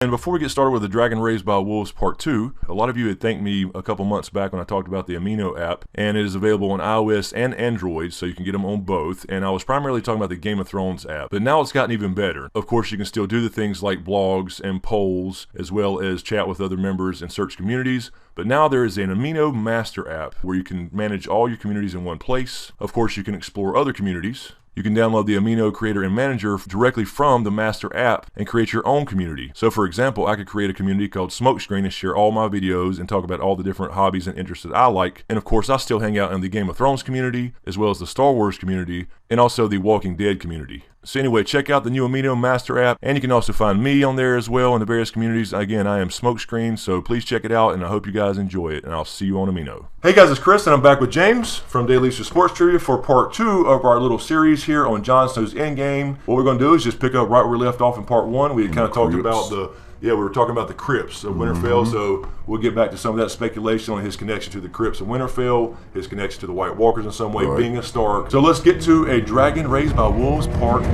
And before we get started with the Dragon Raised by Wolves Part 2, a lot of you had thanked me a couple months back when I talked about the Amino app, and it is available on iOS and Android, so you can get them on both. And I was primarily talking about the Game of Thrones app, but now it's gotten even better. Of course, you can still do the things like blogs and polls, as well as chat with other members and search communities. But now there is an Amino Master app where you can manage all your communities in one place. Of course, you can explore other communities. You can download the Amino Creator and Manager directly from the Master app and create your own community. So for example, I could create a community called Smokescreen and share all my videos and talk about all the different hobbies and interests that I like. And of course, I still hang out in the Game of Thrones community, as well as the Star Wars community, and also the Walking Dead community. So anyway, check out the new Amino Master app, and you can also find me on there as well in the various communities. Again, I am Smokescreen, so please check it out, and I hope you guys enjoy it, and I'll see you on Amino. Hey guys, it's Chris, and I'm back with James from Daily Sports Trivia for part 2 of our little series here on Jon Snow's Endgame. What we're going to do is just pick up right where we left off in part 1. We kind of talked about we were talking about the crypts of Winterfell, so we'll get back to some of that speculation on his connection to the crypts of Winterfell, his connection to the White Walkers in some way, being a Stark. So let's get to a Dragon Raised by Wolves Part 2.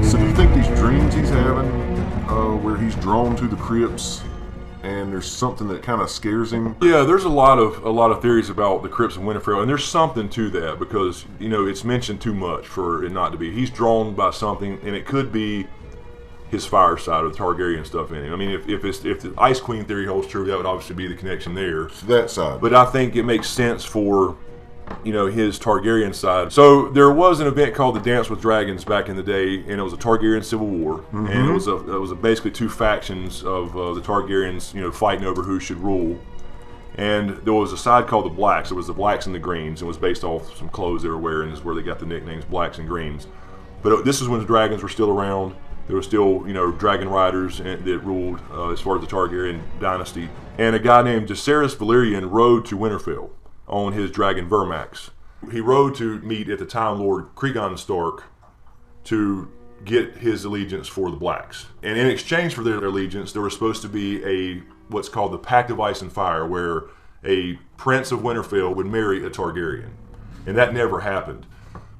So do you think these dreams he's having, where he's drawn to the crypts, and there's something that kind of scares him? Yeah, there's a lot of theories about the crypts of Winterfell, and there's something to that because it's mentioned too much for it not to be. He's drawn by something, and it could be his fireside or the Targaryen stuff in him. I mean, if the Ice Queen theory holds true, that would obviously be the connection there. That side. But I think it makes sense for his Targaryen side. So there was an event called the Dance with Dragons back in the day, and it was a Targaryen civil war, and it was basically two factions of the Targaryens, fighting over who should rule. And there was a side called the Blacks. It was the Blacks and the Greens. It was based off some clothes they were wearing, is where they got the nicknames Blacks and Greens. But this is when the dragons were still around. There were still, dragon riders that ruled as far as the Targaryen dynasty. And a guy named Jacaerys Valerian rode to Winterfell on his dragon Vermax. He rode to meet at the time Lord Cregan Stark to get his allegiance for the Blacks. And in exchange for their allegiance, there was supposed to be what's called the Pact of Ice and Fire, where a prince of Winterfell would marry a Targaryen. And that never happened.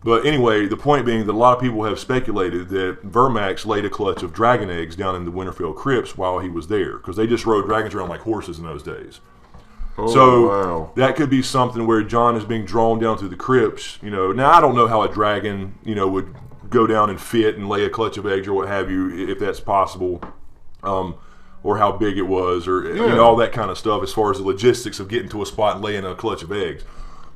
But anyway, the point being that a lot of people have speculated that Vermax laid a clutch of dragon eggs down in the Winterfell crypts while he was there, because they just rode dragons around like horses in those days. Wow. That could be something where Jon is being drawn down through the crypts. Now I don't know how a dragon, would go down and fit and lay a clutch of eggs or what have you, if that's possible, or how big it was, or all that kind of stuff as far as the logistics of getting to a spot and laying a clutch of eggs.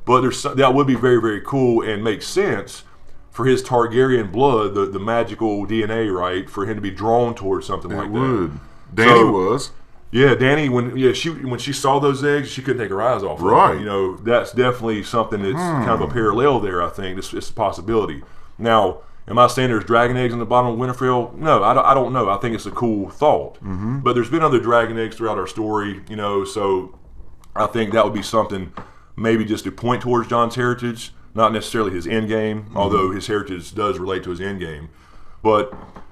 But that would be very, very cool and makes sense for his Targaryen blood, the magical DNA, right, for him to be drawn towards something like that. Dany was. Yeah, Dany, when she saw those eggs, she couldn't take her eyes off. Right. That's definitely something that's kind of a parallel there, I think. It's a possibility. Now, am I saying there's dragon eggs in the bottom of Winterfell? No, I don't know. I think it's a cool thought. But there's been other dragon eggs throughout our story, so I think that would be something maybe just to point towards Jon's heritage, not necessarily his end game, although his heritage does relate to his end game. But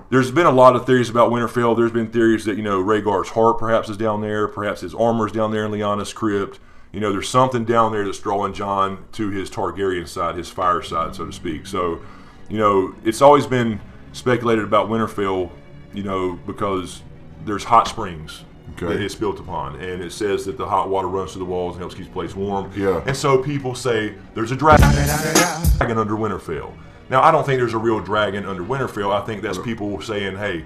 there's been a lot of theories about Winterfell. There's been theories that, Rhaegar's heart perhaps is down there. Perhaps his armor's down there in Lyanna's crypt. There's something down there that's drawing Jon to his Targaryen side, his fire side, so to speak. So, it's always been speculated about Winterfell, because there's hot springs that it's built upon. And it says that the hot water runs through the walls and helps keep the place warm. Yeah. And so people say there's a dragon under Winterfell. Now, I don't think there's a real dragon under Winterfell. I think that's people saying, hey,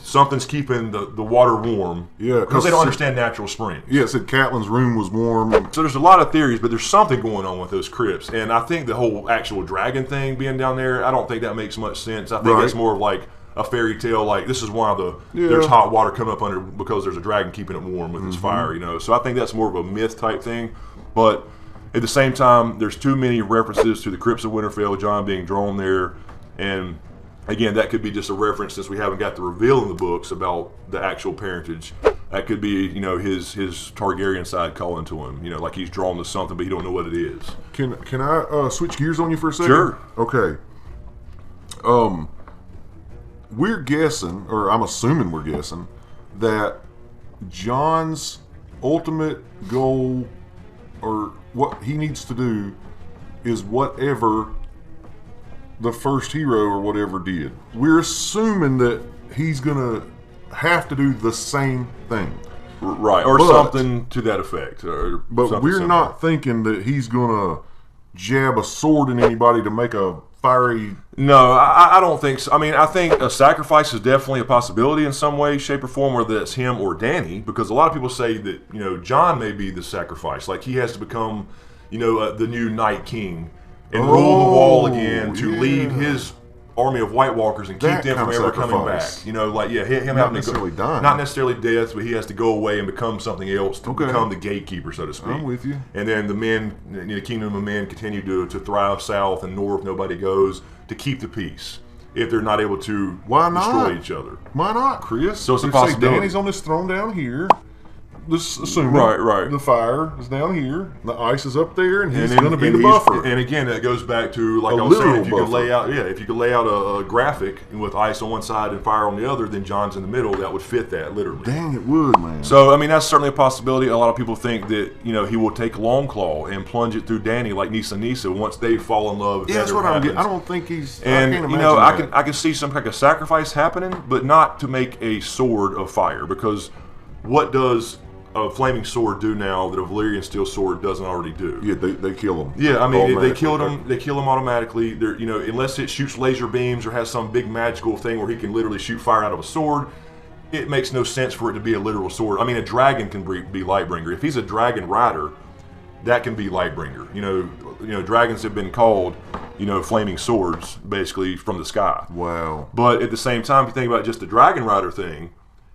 something's keeping the water warm. Yeah. Because they don't understand natural springs. Yeah, it said Catelyn's room was warm. So there's a lot of theories, but there's something going on with those crypts. And I think the whole actual dragon thing being down there, I don't think that makes much sense. I think that's more of like a fairy tale, like this is one of the, there's hot water coming up under because there's a dragon keeping it warm with its fire, So I think that's more of a myth type thing. But at the same time, there's too many references to the crypts of Winterfell, Jon being drawn there, and again, that could be just a reference since we haven't got the reveal in the books about the actual parentage. That could be, his Targaryen side calling to him, like he's drawn to something, but he don't know what it is. Can I switch gears on you for a second? Sure. Okay. We're guessing, or I'm assuming we're guessing, that John's ultimate goal, or what he needs to do, is whatever the first hero or whatever did. We're assuming that he's gonna have to do the same thing, right, or something to that effect. But we're not thinking that he's gonna jab a sword in anybody to make a fiery. No, I don't think so. I mean, I think a sacrifice is definitely a possibility in some way, shape, or form, whether that's him or Danny, because a lot of people say that, you know, John may be the sacrifice. Like, he has to become, you know, the new Night King and rule the wall again to lead his army of White Walkers and keep them from ever coming back. You know, like, yeah, him having to go, not necessarily death, but he has to go away and become something else to become the gatekeeper, so to speak. I'm with you. And then the men, you know, the kingdom of men continue to thrive south and north, nobody goes, to keep the peace if they're not able to destroy each other. Why not, Chris? So it's a possibility. Danny's on this throne down here. Let's assume right. The fire is down here, the ice is up there, and he's going to be the buffer. And again, that goes back to, like I was saying, if you could lay out a graphic with ice on one side and fire on the other, then John's in the middle. That would fit that literally. Dang, it would, man. So I mean, that's certainly a possibility. A lot of people think that, you know, he will take Longclaw and plunge it through Danny like Nisa once they fall in love. Yeah, that's what I'm getting. I don't think he's. And I can't you know, I can see some kind of sacrifice happening, but not to make a sword of fire, because what does a flaming sword do now that a Valyrian steel sword doesn't already do? Yeah, they kill him. Yeah, I mean, they kill him. They kill him automatically. They're, you know, unless it shoots laser beams or has some big magical thing where he can literally shoot fire out of a sword, it makes no sense for it to be a literal sword. I mean, a dragon can be Lightbringer. If he's a dragon rider, that can be Lightbringer. You know, dragons have been called, you know, flaming swords, basically, from the sky. Wow. But at the same time, if you think about just the dragon rider thing,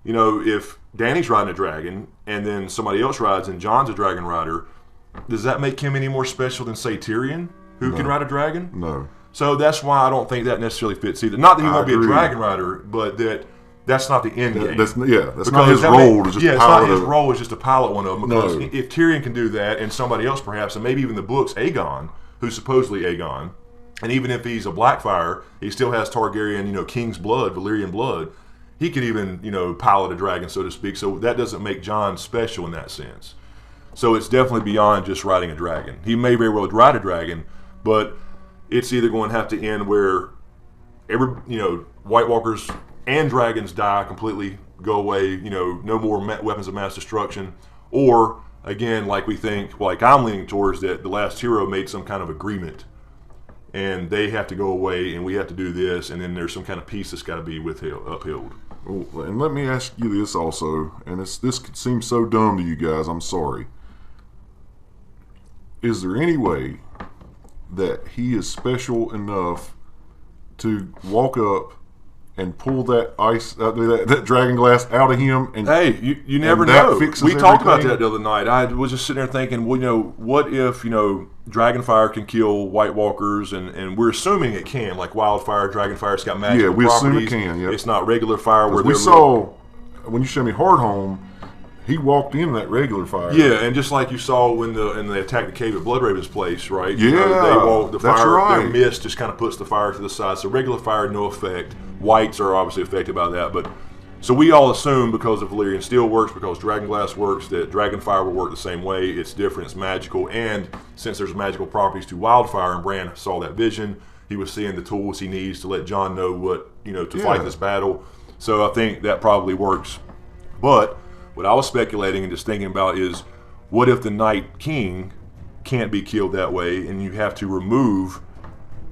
you know, if Danny's riding a dragon and then somebody else rides and John's a dragon rider, does that make him any more special than, say, Tyrion, who can ride a dragon? No. So that's why I don't think that necessarily fits either. Not that he won't be a dragon rider, but that's not the end game. That's not his role. It's not his role. It's just to pilot one of them. Because if Tyrion can do that, and somebody else perhaps, and maybe even the books, Aegon, who's supposedly Aegon, and even if he's a Blackfire, he still has Targaryen, you know, king's blood, Valyrian blood. He could even, you know, pilot a dragon, so to speak. So that doesn't make John special in that sense. So it's definitely beyond just riding a dragon. He may very well ride a dragon, but it's either going to have to end where White Walkers and dragons die completely, go away, you know, no more weapons of mass destruction, or again, like we think, like I'm leaning towards, that the last hero made some kind of agreement and they have to go away and we have to do this, and then there's some kind of peace that's got to be upheld. Well, and let me ask you this also, and this could seem so dumb to you guys, I'm sorry. Is there any way that he is special enough to walk up and pull that ice, that dragon glass out of him? And hey, you never know. We talked about that the other night. I was just sitting there thinking, well, you know, what if, you know, Dragonfire can kill White Walkers, and we're assuming it can, like wildfire, Dragonfire, it's got magical properties. Yeah, we assume it can. Yep. It's not regular fire. Where we saw when you showed me Hardhome, he walked in that regular fire. Yeah, and just like you saw when they attacked the cave at Bloodraven's place, right? Yeah, you know, the that's fire, right. Their mist just kind of puts the fire to the side. So regular fire, no effect. Whites are obviously affected by that, but so we all assume, because of Valyrian steel works, because Dragonglass works, that Dragonfire will work the same way. It's different, it's magical, and since there's magical properties to wildfire, and Bran saw that vision, he was seeing the tools he needs to let Jon know what, you know, to fight this battle. So I think that probably works. But what I was speculating and just thinking about is, what if the Night King can't be killed that way, and you have to remove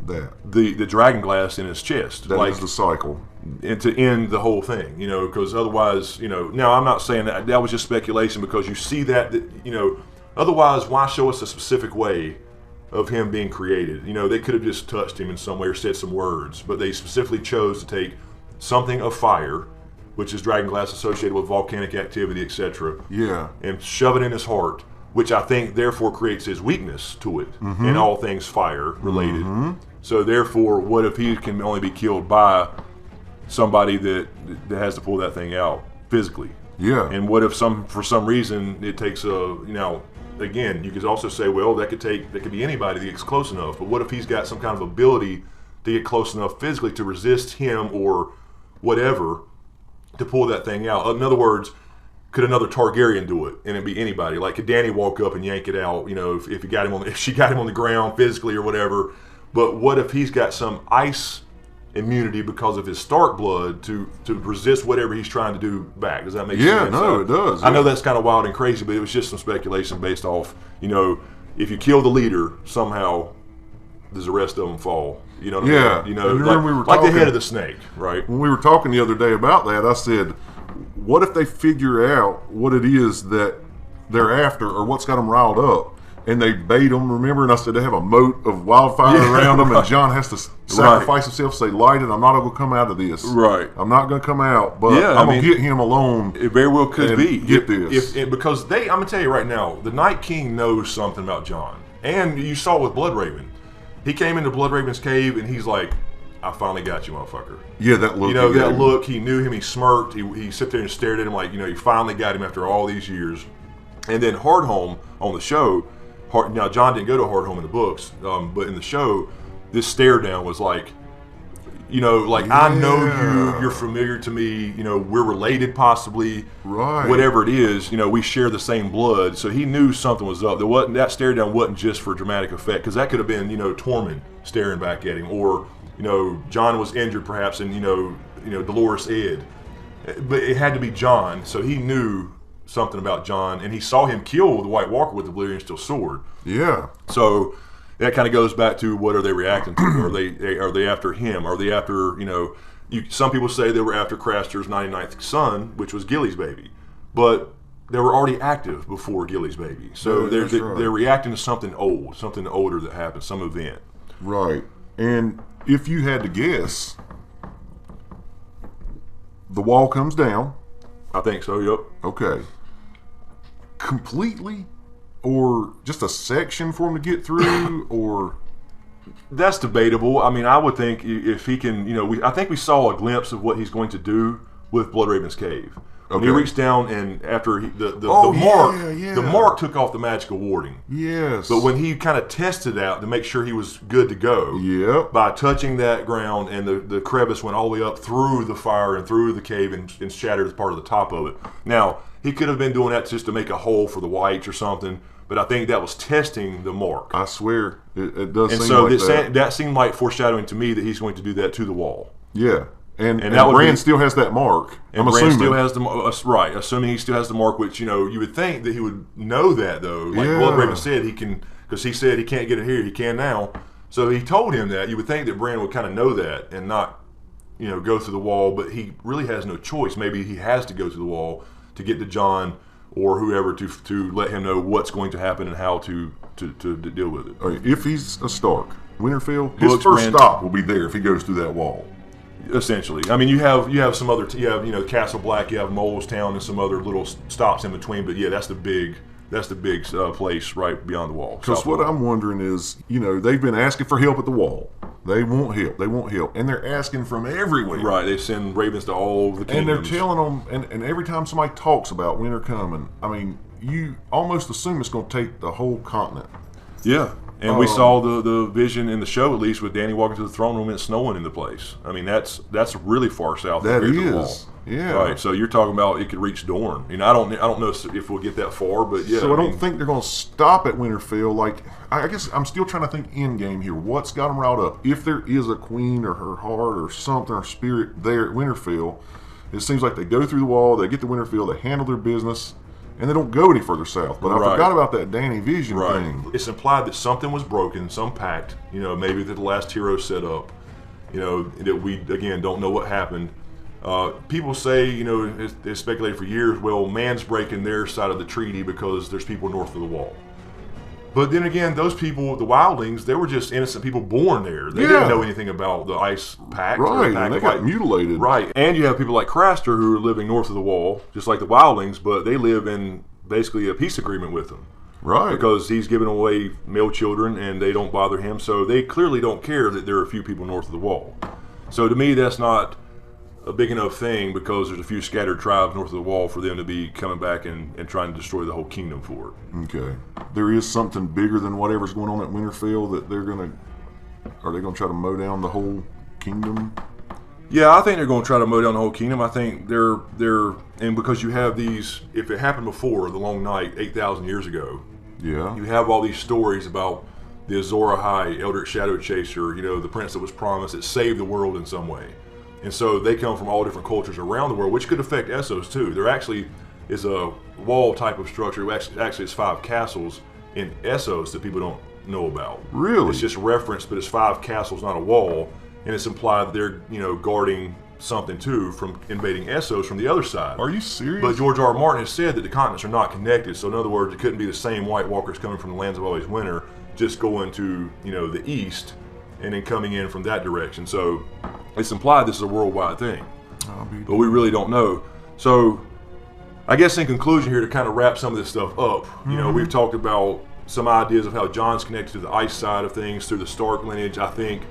the Dragonglass in his chest? That is the cycle. And to end the whole thing, you know, because otherwise, you know, now I'm not saying that was just speculation, because you see that, you know, otherwise why show us a specific way of him being created? You know, they could have just touched him in some way or said some words, but they specifically chose to take something of fire, which is Dragonglass associated with volcanic activity, etc. Yeah. And shove it in his heart, which I think therefore creates his weakness to it in all things fire related. So therefore, what if he can only be killed by somebody that has to pull that thing out physically? Yeah. And what if for some reason it takes again, you could also say, well, that could be anybody that gets close enough. But what if he's got some kind of ability to get close enough physically to resist him or whatever to pull that thing out? In other words, could another Targaryen do it? And it'd be anybody. Like, could Dany walk up and yank it out? You know, if she got him on the ground physically or whatever. But what if he's got some ice immunity because of his Stark blood to resist whatever he's trying to do back? Does that make sense? Yeah, no, it does. I know that's kind of wild and crazy, but it was just some speculation based off, you know, if you kill the leader, somehow does the rest of them fall? You know what I mean? You know, like the head of the snake, right? When we were talking the other day about that, I said, what if they figure out what it is that they're after or what's got them riled up? And they bait them, remember? And I said they have a moat of wildfire around them, and Jon has to sacrifice himself, say, light it, I'm not going to come out of this. Right. I'm not going to come out, but I'm going to get him alone. It very well could be. Get this. Because I'm going to tell you right now, the Night King knows something about Jon. And you saw with Bloodraven. He came into Bloodraven's cave, and he's like, I finally got you, motherfucker. Yeah, that look. You know, that look, he knew him, he smirked, he sat there and stared at him like, you know, you finally got him after all these years. And then Hardhome on the show, now Jon didn't go to Hardhome in the books, but in the show, this stare down was like, you know, like, I know you, you're familiar to me, you know, we're related possibly, whatever it is, you know, we share the same blood, so he knew something was up. That stare down wasn't just for dramatic effect, because that could have been, you know, Tormund staring back at him, or, you know, Jon was injured perhaps, and you know, Dolores Ed, but it had to be Jon, so he knew something about Jon, and he saw him kill the White Walker with the Valyrian steel sword. Yeah. So that kind of goes back to what are they reacting to? Are they after him? Are they after, you know? Some people say they were after Craster's 99th son, which was Gilly's baby, but they were already active before Gilly's baby. So they're reacting to something old, something older that happened, some event. Right. And if you had to guess, the wall comes down. I think so. Yep. Okay. Completely, or just a section for him to get through, or that's debatable. I mean, I would think if he can, you know, I think we saw a glimpse of what he's going to do with Bloodraven's cave. When he reached down and after the mark took off the magical warding. Yes. But when he kind of tested out to make sure he was good to go, by touching that ground, and the crevice went all the way up through the fire and through the cave and shattered part of the top of it. Now, he could have been doing that just to make a hole for the whites or something, but I think that was testing the mark. I swear, it does seem like that. That seemed like foreshadowing to me that he's going to do that to the wall. Yeah. And Bran still has that mark. And Bran still has the right. Assuming he still has the mark, which, you know, you would think that he would know that, though. Like Bloodraven said, he can, because he said he can't get it here. He can now. So he told him that. You would think that Bran would kind of know that and not, you know, go through the wall. But he really has no choice. Maybe he has to go through the wall to get to Jon or whoever to let him know what's going to happen and how to deal with it. Right, if he's a Stark, Winterfell, his first stop will be there if he goes through that wall. Essentially, I mean, you have some other, you know, Castle Black, you have Molestown, and some other little stops in between. But yeah, that's the big place right beyond the wall. Because what I'm wondering is, you know, they've been asking for help at the wall. They won't help, and they're asking from everywhere. Right, they send ravens to all the kingdoms. And they're telling them, and every time somebody talks about winter coming, I mean, you almost assume it's going to take the whole continent. Yeah. And we saw the vision in the show, at least, with Dany walking to the throne room and it's snowing in the place. I mean, that's really far south. That is, the wall. Yeah. Right. So you're talking about it could reach Dorne. You know, I don't know if we'll get that far, but yeah. So I don't think they're going to stop at Winterfell. Like, I guess I'm still trying to think end game here. What's got them riled up? If there is a queen or her heart or something or spirit there at Winterfell, it seems like they go through the wall, they get to Winterfell, they handle their business, and they don't go any further south. But I forgot about that Dany vision thing. It's implied that something was broken, some pact, you know, maybe that the last hero set up, you know, that we, again, don't know what happened. People say, you know, it's speculated for years, well, man's breaking their side of the treaty because there's people north of the wall. But then again, those people, the wildlings, they were just innocent people born there. They didn't know anything about the ice pact. Right, and they got mutilated. Right, and you have people like Craster who are living north of the wall, just like the wildlings, but they live in basically a peace agreement with them. Right. Because he's giving away male children and they don't bother him, so they clearly don't care that there are a few people north of the wall. So to me, that's not a big enough thing because there's a few scattered tribes north of the wall for them to be coming back and trying to destroy the whole kingdom for it. Okay. There is something bigger than whatever's going on at Winterfell that they're going to... Are they going to try to mow down the whole kingdom? Yeah, I think they're going to try to mow down the whole kingdom. I think and because you have these, if it happened before the Long Night 8,000 years ago, Yeah. you have all these stories about the Azor Ahai, Eldritch Shadow Chaser, the prince that was promised that saved the world in some way. And so they come from all different cultures around the world, which could affect Essos too. There actually is a wall type of structure. Actually, it's 5 castles in Essos that people don't know about. Really? It's just referenced, but it's 5 castles, not a wall. And it's implied that they're, guarding something too from invading Essos from the other side. Are you serious? But George R. R. Martin has said that the continents are not connected. So in other words, it couldn't be the same White Walkers coming from the lands of always winter, just going to, the east and then coming in from that direction. So it's implied this is a worldwide thing. But we really don't know. So I guess in conclusion here, to kind of wrap some of this stuff up, we've talked about some ideas of how Jon's connected to the ice side of things through the Stark lineage. I think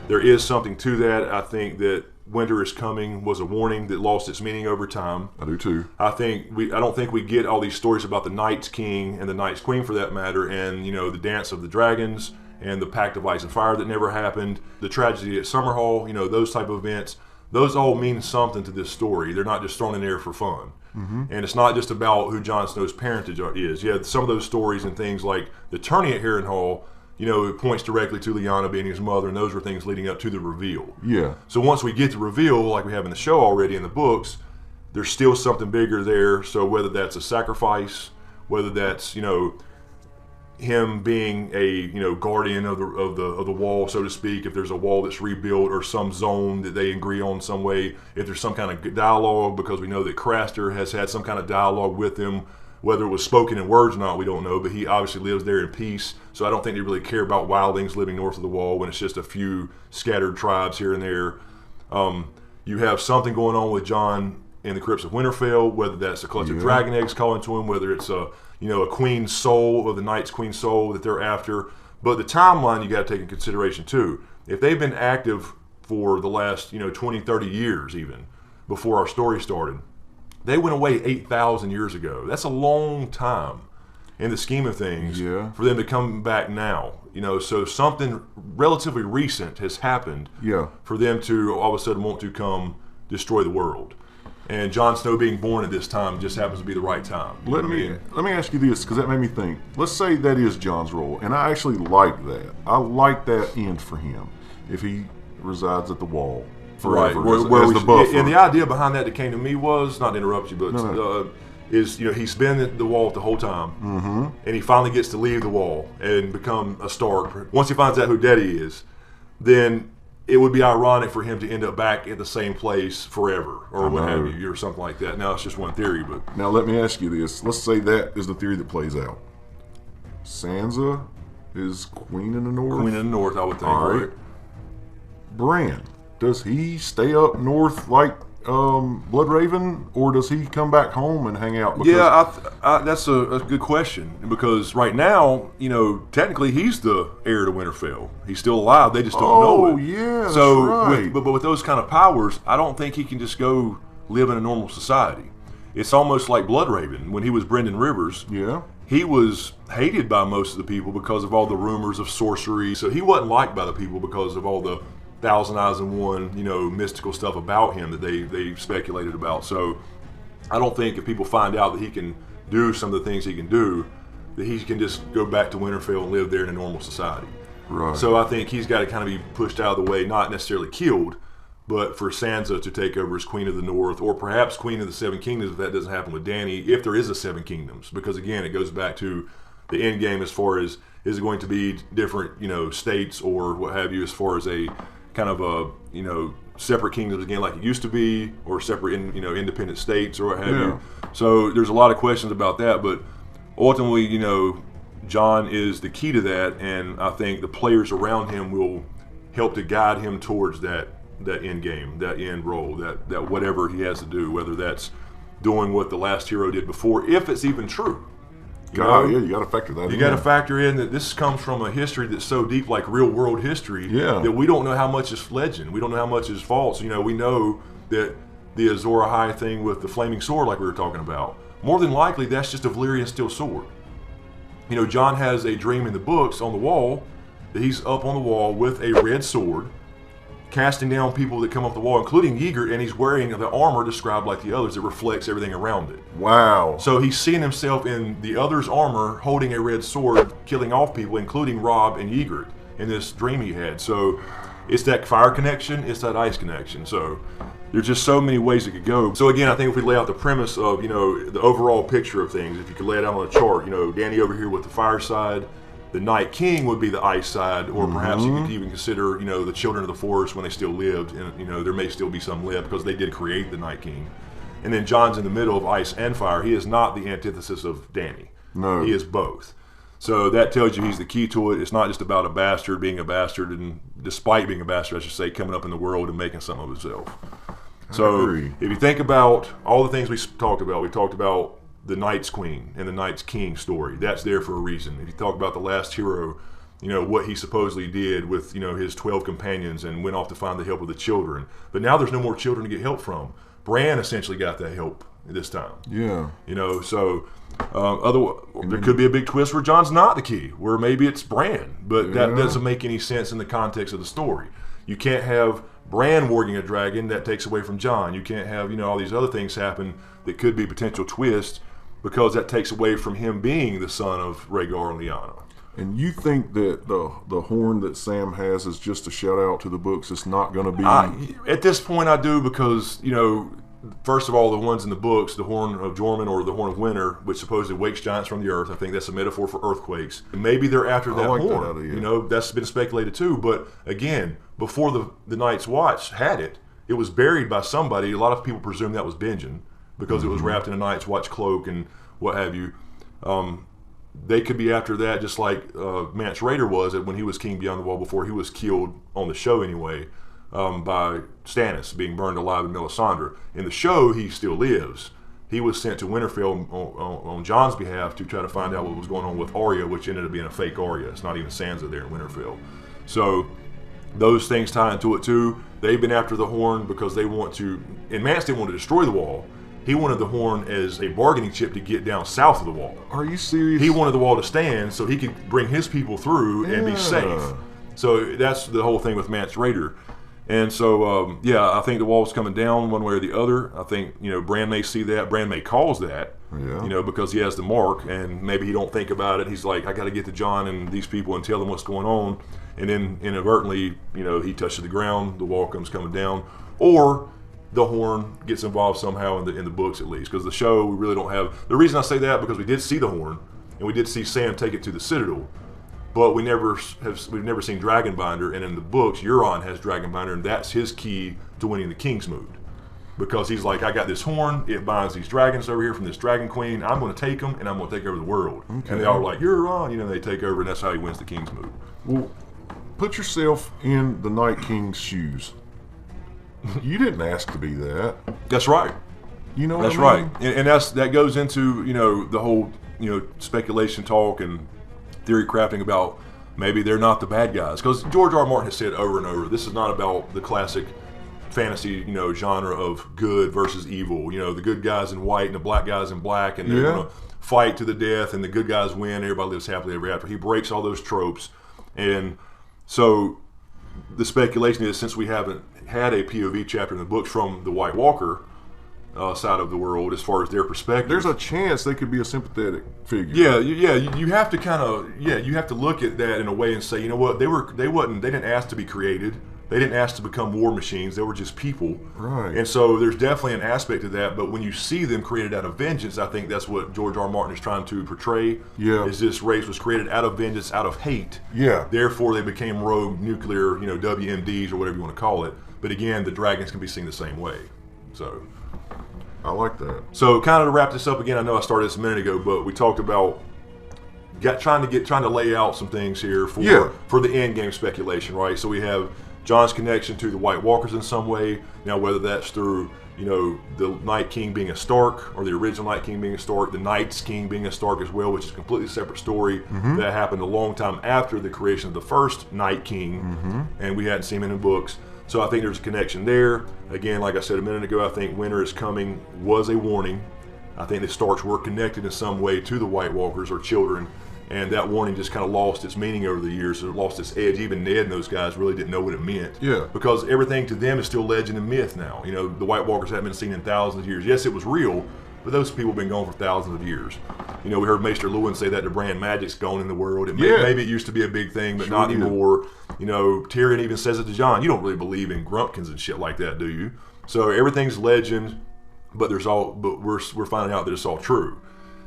there is something to that. I think that winter is coming was a warning that lost its meaning over time. I do too. I don't think we get all these stories about the Night's King and the Night's Queen for that matter, and the dance of the dragons and the Pact of Ice and Fire that never happened, the tragedy at Summerhall, those type of events. Those all mean something to this story. They're not just thrown in there for fun. And it's not just about who Jon Snow's parentage is. Yeah, some of those stories and things like the tourney at Harrenhal, it points directly to Lyanna being his mother, and those were things leading up to the reveal. Yeah. So once we get the reveal, like we have in the show already in the books, there's still something bigger there. So whether that's a sacrifice, whether that's him being a guardian of the wall, so to speak, if there's a wall that's rebuilt or some zone that they agree on some way, if there's some kind of dialogue, because we know that Craster has had some kind of dialogue with him. Whether it was spoken in words or not, we don't know, but he obviously lives there in peace, so I don't think they really care about wildlings living north of the wall when it's just a few scattered tribes here and there. You have something going on with Jon in the crypts of Winterfell, whether that's a clutch of dragon eggs calling to him, whether it's a queen's soul or the Night's Queen's soul that they're after. But the timeline you got to take in consideration too. If they've been active for the last 20, 30 years even, before our story started, they went away 8,000 years ago. That's a long time in the scheme of things for them to come back now. So something relatively recent has happened for them to all of a sudden want to come destroy the world. And Jon Snow being born at this time just happens to be the right time. Let me ask you this, because that made me think. Let's say that is Jon's role, and I actually like that. I like that end for him if he resides at the wall. Forever, right, as the buffer. And the idea behind that came to me was, not to interrupt you, but is he's been at the wall the whole time, and he finally gets to leave the wall and become a Stark. Once he finds out who Daddy is, then it would be ironic for him to end up back at the same place forever, or what have you, or something like that. Now it's just one theory, but now let me ask you this: let's say that is the theory that plays out. Sansa is Queen in the North. Queen in the North, I would think. All right. Bran. Does he stay up north like Bloodraven, or does he come back home and hang out? That's a good question, because right now, technically he's the heir to Winterfell. He's still alive. They just don't know it. Oh, yeah, that's so right. But with those kind of powers, I don't think he can just go live in a normal society. It's almost like Bloodraven when he was Brendan Rivers. Yeah. He was hated by most of the people because of all the rumors of sorcery. So he wasn't liked by the people because of all the Thousand Eyes and One, mystical stuff about him that they speculated about. So I don't think if people find out that he can do some of the things he can do, that he can just go back to Winterfell and live there in a normal society. Right. So I think he's got to kind of be pushed out of the way, not necessarily killed, but for Sansa to take over as Queen of the North, or perhaps Queen of the Seven Kingdoms if that doesn't happen with Dany, if there is a Seven Kingdoms. Because again, it goes back to the end game as far as, is it going to be different, states or what have you, as far as a kind of a separate kingdoms again like it used to be, or separate independent states or what have you. So there's a lot of questions about that, but ultimately Jon is the key to that, and I think the players around him will help to guide him towards that end game, that end role, that whatever he has to do, whether that's doing what the last hero did before, if it's even true. You got to factor that in. You got to factor in that this comes from a history that's so deep, like real world history, that we don't know how much is legend. We don't know how much is false. We know that the Azor Ahai thing with the flaming sword, like we were talking about, more than likely that's just a Valyrian steel sword. Jon has a dream in the books on the wall that he's up on the wall with a red sword, casting down people that come off the wall, including Ygritte, and he's wearing the armor described like the others that reflects everything around it. Wow. So he's seeing himself in the other's armor, holding a red sword, killing off people, including Robb and Ygritte, in this dream he had. So it's that fire connection, it's that ice connection. So there's just so many ways it could go. So again, I think if we lay out the premise of, the overall picture of things, if you could lay it out on a chart, Danny over here with the fire side, the Night King would be the ice side, or perhaps you could even consider, the children of the forest when they still lived, and there may still be some left because they did create the Night King. And then Jon's in the middle of ice and fire. He is not the antithesis of Danny. No. He is both. So that tells you he's the key to it. It's not just about a bastard being a bastard, and despite being a bastard, I should say, coming up in the world and making something of himself. So if you think about all the things we talked about the Night's Queen and the Night's King story. That's there for a reason. If you talk about the last hero, what he supposedly did with, his 12 companions and went off to find the help of the children. But now there's no more children to get help from. Bran essentially got that help this time. Yeah. So there could be a big twist where Jon's not the key, where maybe it's Bran. But that doesn't make any sense in the context of the story. You can't have Bran warging a dragon. That takes away from Jon. You can't have, all these other things happen that could be potential twists, because that takes away from him being the son of Rhaegar and Lyanna. And you think that the horn that Sam has is just a shout out to the books? It's not going to be... At this point I do, because, first of all, the ones in the books, the horn of Jormungand or the horn of winter, which supposedly wakes giants from the earth, I think that's a metaphor for earthquakes. Maybe they're after that horn. That idea. That's been speculated too. But again, before the Night's Watch had it, it was buried by somebody. A lot of people presume that was Benjen, because it was wrapped in a Night's Watch cloak and what have you. They could be after that, just like Mance Rayder was when he was king beyond the wall, before he was killed on the show anyway, by Stannis, being burned alive in Melisandre. In the show, he still lives. He was sent to Winterfell on Jon's behalf to try to find out what was going on with Arya, which ended up being a fake Arya. It's not even Sansa there in Winterfell. So those things tie into it too. They've been after the horn because they want to, and Mance didn't want to destroy the wall. He wanted the horn as a bargaining chip to get down south of the wall. Are you serious? He wanted the wall to stand so he could bring his people through and be safe. So that's the whole thing with Mance Rayder. And so, I think the wall's coming down one way or the other. I think, Bran may see that. Bran may cause that, because he has the mark, and maybe he don't think about it. He's like, I got to get to Jon and these people and tell them what's going on. And then inadvertently, he touches the ground, the wall comes coming down. Or the horn gets involved somehow in the books, at least, because the show, we really don't have. The reason I say that, because we did see the horn and we did see Sam take it to the Citadel, but we've never seen Dragonbinder, and in the books Euron has Dragonbinder, and that's his key to winning the Kingsmoot, because he's like, I got this horn, it binds these dragons over here from this Dragon Queen, I'm going to take them and I'm going to take over the world. And they all are like, Euron, they take over, and that's how he wins the Kingsmoot. Well, put yourself in the Night King's shoes. You didn't ask to be that. That's right. You know that's what I mean? Right. And that goes into, the whole, speculation talk and theory crafting about maybe they're not the bad guys. Because George R. R. Martin has said over and over, this is not about the classic fantasy, genre of good versus evil. The good guys in white and the black guys in black, and they're going to fight to the death, and the good guys win, everybody lives happily ever after. He breaks all those tropes. And so the speculation is, since we haven't had a POV chapter in the books from the White Walker side of the world, as far as their perspective, there's a chance they could be a sympathetic figure. You have to you have to look at that in a way and say, you know what, they didn't ask to be created, they didn't ask to become war machines, they were just people. Right. And so there's definitely an aspect of that, but when you see them created out of vengeance, I think that's what George R. R. Martin is trying to portray. Is this race was created out of vengeance, out of hate. Therefore they became rogue nuclear, WMDs or whatever you want to call it. But again, the dragons can be seen the same way. So I like that. So kind of to wrap this up again, I know I started this a minute ago, but we talked about trying to lay out some things here for the end game speculation, right? So we have Jon's connection to the White Walkers in some way. Now, whether that's through the Night King being a Stark, or the original Night King being a Stark, the Night's King being a Stark as well, which is a completely separate story that happened a long time after the creation of the first Night King, and we hadn't seen him in the books. So I think there's a connection there. Again, like I said a minute ago, I think winter is coming was a warning. I think the Starks were connected in some way to the White Walkers or children, And that warning just kind of lost its meaning over the years. It lost its edge. Even Ned and those guys really didn't know what it meant. Yeah. Because everything to them is still legend and myth now. You know, the White Walkers haven't been seen in thousands of years. Yes, it was real, but those people have been gone for thousands of years. You know, we heard Maester Lewin say that the brand magic's gone in the world. Maybe it used to be a big thing, but not anymore. You know, Tyrion even says it to Jon. You don't really believe in Grumpkins and shit like that, do you? So everything's legend, but we're finding out that it's all true.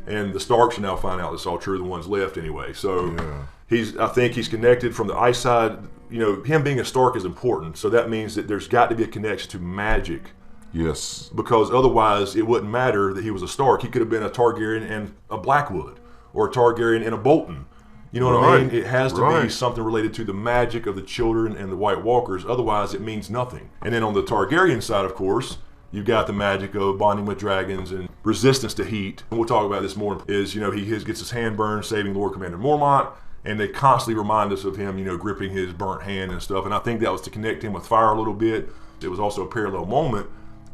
And the Starks are now finding out it's all true, the ones left anyway. So I think he's connected from the ice side. You know, him being a Stark is important. So that means that there's got to be a connection to magic. Yes. Because otherwise it wouldn't matter that he was a Stark. He could have been a Targaryen and a Blackwood, or a Targaryen and a Bolton. You know what I mean? It has to be something related to the magic of the children and the White Walkers. Otherwise it means nothing. And then on the Targaryen side, of course, you've got the magic of bonding with dragons and resistance to heat. And we'll talk about this more. Is, you know, he gets his hand burned saving Lord Commander Mormont, and they constantly remind us of him, you know, gripping his burnt hand and stuff. And I think that was to connect him with fire a little bit. It was also a parallel moment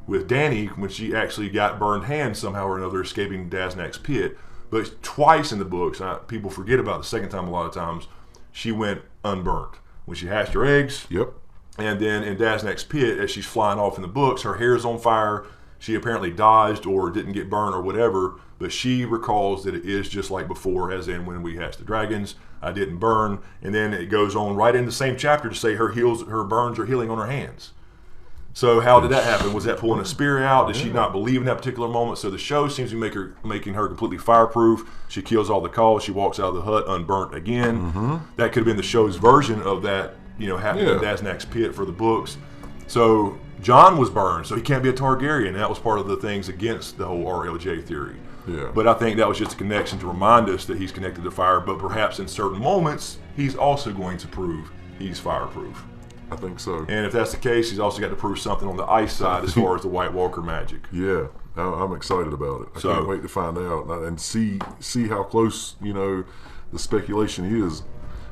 with Dany when she actually got burned hands somehow or another, escaping Daznak's pit. But twice in the books, people forget about the second time a lot of times, she went unburnt. When she hatched her eggs. Yep. And then in Daznak's pit, as she's flying off in the books, her hair's on fire. She apparently dodged or didn't get burned or whatever, but she recalls that it is just like before, as in when we hatched the dragons, I didn't burn. And then it goes on right in the same chapter to say her burns are healing on her hands. So how did that happen? Was that pulling a spear out? Did she not believe in that particular moment? So the show seems to be making her completely fireproof. She kills all the calls. She walks out of the hut unburnt again. That could have been the show's version of that, you know, happening in Daznak's pit for the books. So Jon was burned, so he can't be a Targaryen. That was part of the things against the whole RLJ theory. Yeah. But I think that was just a connection to remind us that he's connected to fire, but perhaps in certain moments, he's also going to prove he's fireproof. I think so. And if that's the case, he's also got to prove something on the ice side as far as the White Walker magic. Yeah, I'm excited about it. I can't wait to find out and see how close, you know, the speculation is.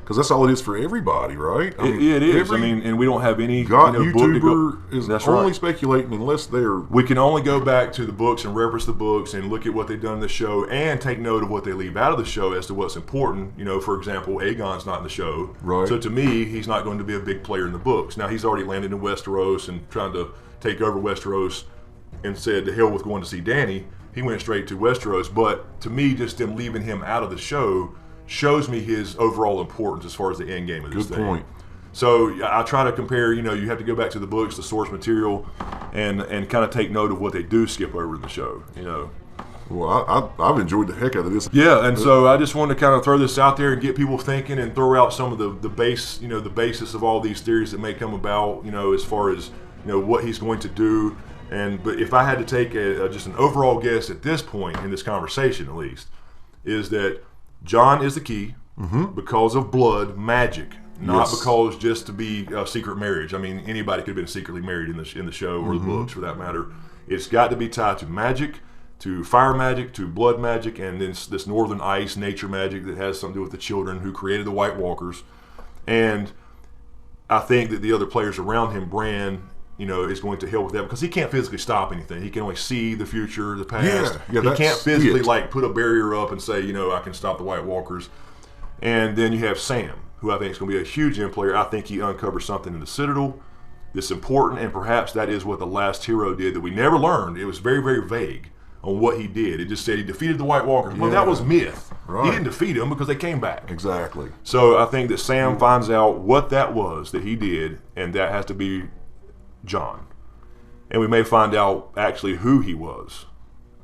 Because that's all it is for everybody, right? It is. And we don't have any YouTuber is only speculating unless they're... We can only go back to the books and reference the books and look at what they've done in the show and take note of what they leave out of the show as to what's important. You know, for example, Aegon's not in the show. Right. So to me, he's not going to be a big player in the books. Now, he's already landed in Westeros and trying to take over Westeros and said to hell with going to see Dany. He went straight to Westeros. But to me, just them leaving him out of the show shows me his overall importance as far as the end game of this thing. Good point. So I try to compare, you know, you have to go back to the books, the source material, and kind of take note of what they do skip over in the show, you know. Well, I've enjoyed the heck out of this. Yeah, and so I just wanted to kind of throw this out there and get people thinking and throw out some of the base, you know, the basis of all these theories that may come about, you know, as far as, you know, what he's going to do. But if I had to take just an overall guess at this point in this conversation, at least, is that Jon is the key because of blood magic, not because just to be a secret marriage. I mean, anybody could have been secretly married in the show or the books, for that matter. It's got to be tied to magic, to fire magic, to blood magic, and then this northern ice nature magic that has something to do with the children who created the White Walkers. And I think that the other players around him, Bran, you know, is going to help with that because he can't physically stop anything. He can only see the future, the past. Yeah, he can't physically like put a barrier up and say, you know, I can stop the White Walkers. And then you have Sam, who I think is going to be a huge end player. I think he uncovers something in the Citadel that's important, and perhaps that is what the last hero did that we never learned. It was very, very vague on what he did. It just said he defeated the White Walkers. Well, that was myth. Right. He didn't defeat them because they came back. Exactly. So I think that Sam finds out what that was that he did, and that has to be Jon. And we may find out actually who he was,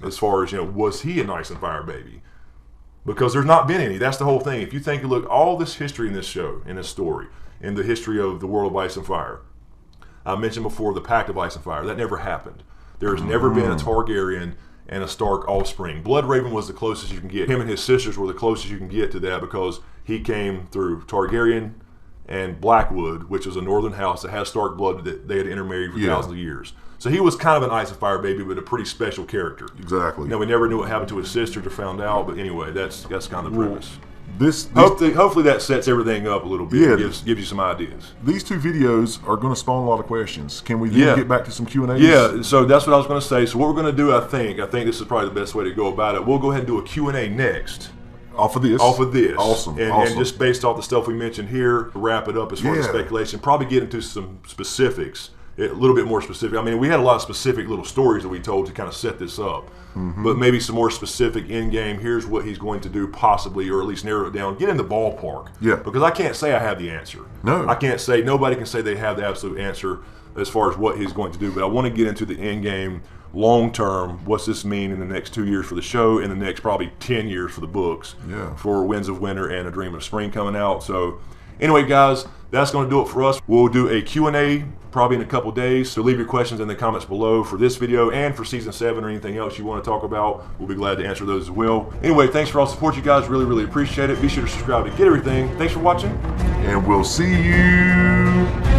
as far as, you know, was he an ice and fire baby? Because there's not been any. That's the whole thing. If you think, look, all this history in this show, in this story, in the history of the world of ice and fire, I mentioned before the Pact of Ice and Fire. That never happened. There has never been a Targaryen and a Stark offspring. Bloodraven was the closest you can get. Him and his sisters were the closest you can get to that because he came through Targaryen and Blackwood, which was a northern house that has Stark blood that they had intermarried for thousands of years. So he was kind of an ice and fire baby, but a pretty special character. Exactly. Now, we never knew what happened to his sisters or found out, but anyway, that's kind of the premise. This hopefully that sets everything up a little bit. Yeah, gives you some ideas. These two videos are going to spawn a lot of questions. Can we then get back to some Q&As? Yeah, so that's what I was going to say. So what we're going to do, I think this is probably the best way to go about it. We'll go ahead and do a Q&A next. Off of this. Awesome. And just based off the stuff we mentioned here, to wrap it up as far as speculation, probably get into some specifics, a little bit more specific. I mean, we had a lot of specific little stories that we told to kind of set this up, but maybe some more specific in-game, here's what he's going to do possibly, or at least narrow it down, get in the ballpark. Yeah. Because I can't say I have the answer. No. I can't say, nobody can say they have the absolute answer as far as what he's going to do, but I want to get into the in-game, long-term, what's this mean in the next 2 years for the show, and the next probably 10 years for the books, for Winds of Winter and A Dream of Spring coming out. So anyway, guys, that's going to do it for us. We'll do a Q&A probably in a couple days, so leave your questions in the comments below for this video and for Season 7 or anything else you want to talk about. We'll be glad to answer those as well. Anyway, thanks for all the support, you guys. Really, really appreciate it. Be sure to subscribe to get everything. Thanks for watching. And we'll see you